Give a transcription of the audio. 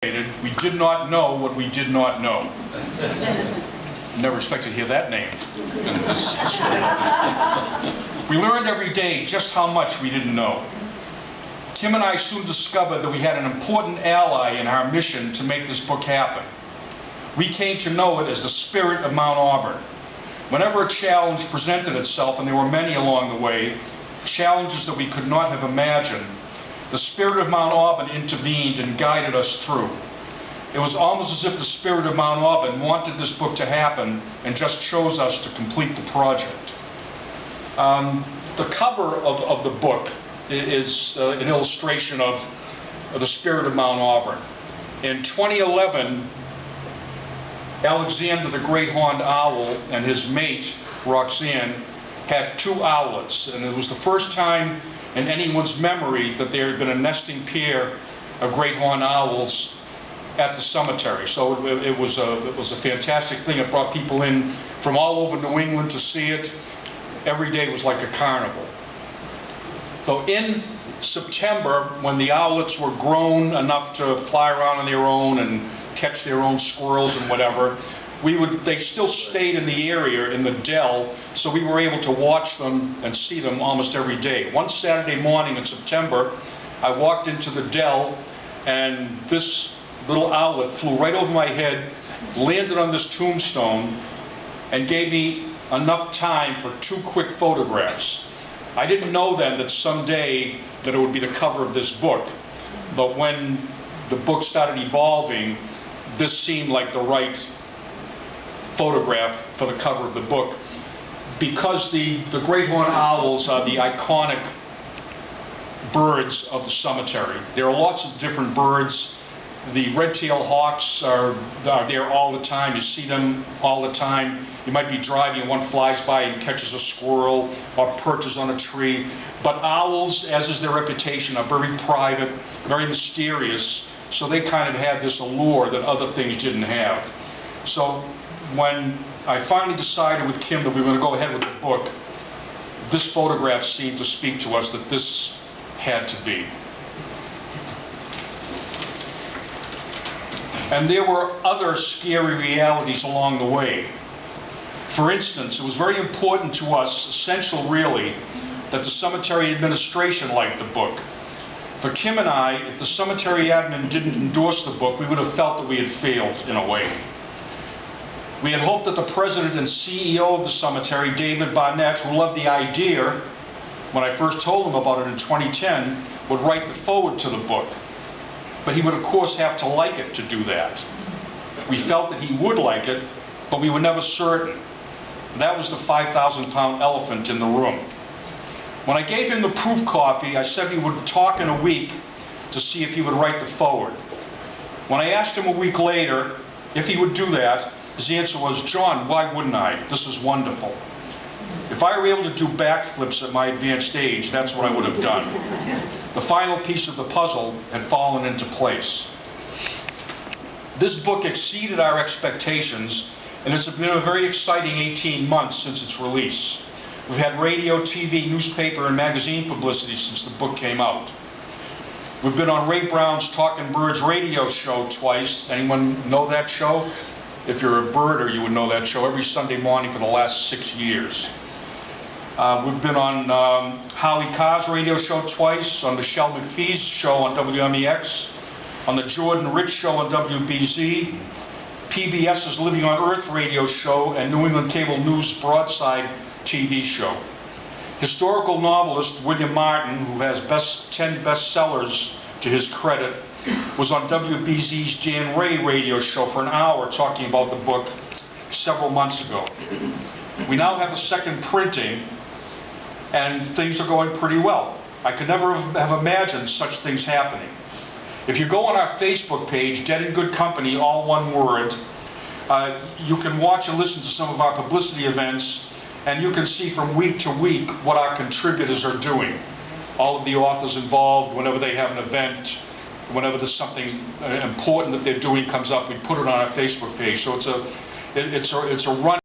We did not know what we did not know. Never expected to hear that name in this story. We learned every day just how much we didn't know. Kim and I soon discovered that we had an important ally in our mission to make this book happen. We came to know it as the spirit of Mount Auburn. Whenever a challenge presented itself, and there were many along the way, challenges that we could not have imagined, the spirit of Mount Auburn intervened and guided us through. It was almost as if the spirit of Mount Auburn wanted this book to happen and just chose us to complete the project. The cover of the book is an illustration of the spirit of Mount Auburn. In 2011, Alexander the Great Horned Owl and his mate, Roxanne, had 2 owlets, and it was the first time in anyone's memory that there had been a nesting pair of great horned owls at the cemetery. So it was a fantastic thing. It brought people in from all over New England to see it. Every day was like a carnival. So in September, when the owlets were grown enough to fly around on their own and catch their own squirrels and whatever, they still stayed in the area in the dell, so we were able to watch them and see them almost every day. One Saturday morning in September, I walked into the dell, and this little owlet flew right over my head, landed on this tombstone, and gave me enough time for 2 quick photographs. I didn't know then that someday that it would be the cover of this book, but when the book started evolving, this seemed like the right photograph for the cover of the book, because the great horned owls are the iconic birds of the cemetery. There are lots of different birds. The red-tailed hawks are there all the time. You see them all the time. You might be driving and one flies by and catches a squirrel or perches on a tree. But owls, as is their reputation, are very private, very mysterious, so they kind of had this allure that other things didn't have. So when I finally decided with Kim that we were going to go ahead with the book, this photograph seemed to speak to us that this had to be. And there were other scary realities along the way. For instance, it was very important to us, essential really, that the cemetery administration liked the book. For Kim and I, if the cemetery admin didn't endorse the book, we would have felt that we had failed in a way. We had hoped that the president and CEO of the cemetery, David Barnett, who loved the idea, when I first told him about it in 2010, would write the foreword to the book. But he would, of course, have to like it to do that. We felt that he would like it, but we were never certain. That was the 5,000-pound elephant in the room. When I gave him the proof copy, I said we would talk in a week to see if he would write the foreword. When I asked him a week later if he would do that, his answer was, "John, why wouldn't I? This is wonderful." If I were able to do backflips at my advanced age, that's what I would have done. The final piece of the puzzle had fallen into place. This book exceeded our expectations, and it's been a very exciting 18 months since its release. We've had radio, TV, newspaper, and magazine publicity since the book came out. We've been on Ray Brown's Talkin' Birds radio show twice. Anyone know that show? If you're a birder, you would know that show, every Sunday morning for the last 6 years. We've been on Howie Carr's radio show twice, on Michelle McPhee's show on WMEX, on the Jordan Rich show on WBZ, PBS's Living on Earth radio show, and New England Cable News Broadside TV show. Historical novelist William Martin, who has 10 bestsellers to his credit, was on WBZ's Dan Ray radio show for an hour talking about the book several months ago. We now have a second printing, and things are going pretty well. I could never have imagined such things happening. If you go on our Facebook page, Dead in Good Company, all one word, you can watch and listen to some of our publicity events, and you can see from week to week what our contributors are doing. All of the authors involved, whenever they have an event, whenever there's something important that they're doing comes up, we put it on our Facebook page. So it's a run.